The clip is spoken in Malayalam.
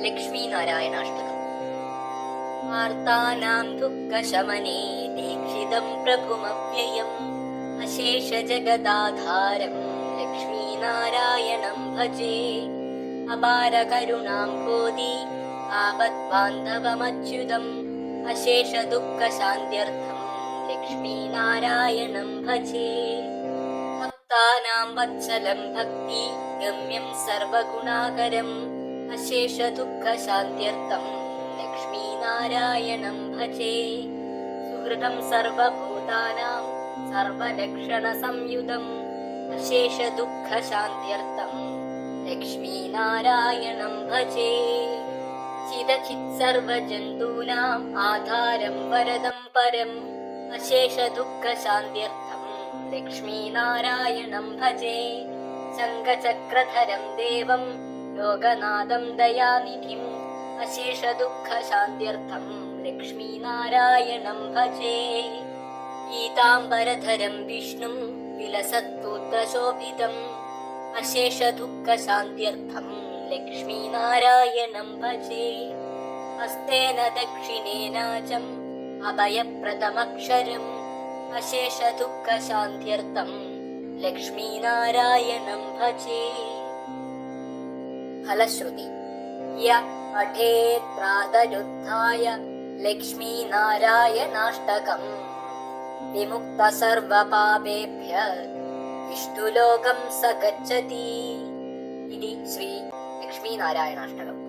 ലക്ഷ്മീനാരായണാഷ്ടകം. വാർത്താനാം ദുഃഖശമനേ ദീക്ഷിതം പ്രഭുമവ്യയം അശേഷജഗദാധാരം ലക്ഷ്മീനാരായണം ഭജേ. അപാരകരുണാം ഭോതി ആപദ്ബാന്ധവമച്യുതം അശേഷദുഃഖശാന്ത്യർത്ഥം ലക്ഷ്മീനാരായണം ഭജേ. ഭക്താനാം വത്സലം ഭക്തി ഗമ്യം സർവഗുണാകരം അശേഷദുഃഖശാന്ത്യർത്ഥം ലക്ഷ്മീനാരായണം ഭജേ. സുഹൃദം സർവഭൂതാനാം സർവലക്ഷണസംയുതം അശേഷദുഃഖശാന്ത്യർത്ഥം ലക്ഷ്മീനാരായണം ഭജേ. ചിദചിത് സർവജന്തൂനാം ആധാരം വരദം പരം അശേഷദുഃഖശാന്ത്യർത്ഥം ലക്ഷ്മീനാരായണം ഭജേ. ശംഖചക്രധരം ദേവം ലോകനാഥം ദയാനിധിം അശേഷദുഃഖശാന്ത്യർത്ഥം ലക്ഷ്മീനാരായണം ഭജേ. പീതാംബരധരം വിഷ്ണും വിലസത്പുത്രശോഭിതം അശേഷദുഃഖശാന്ത്യർത്ഥം ലക്ഷ്മീനാരായണം ഭജേ. ഹസ്തേന ദക്ഷിണേനാചം അഭയപ്രദമക്ഷരം അശേഷദുഃഖശാന്ത്യർത്ഥം ലക്ഷ്മീനാരായണം ഭജേ. ഫലശ്രുതി. യ പഠേത് പ്രാതരുദ്ധായ ലക്ഷ്മീനാരായണാഷ്ടകം വിമുക്ത സർവപാപേഭ്യഃ വിഷ്ണുലോകം സ ഗച്ഛതി. ഇതി ശ്രീ ലക്ഷ്മീനാരായണാഷ്ടകം.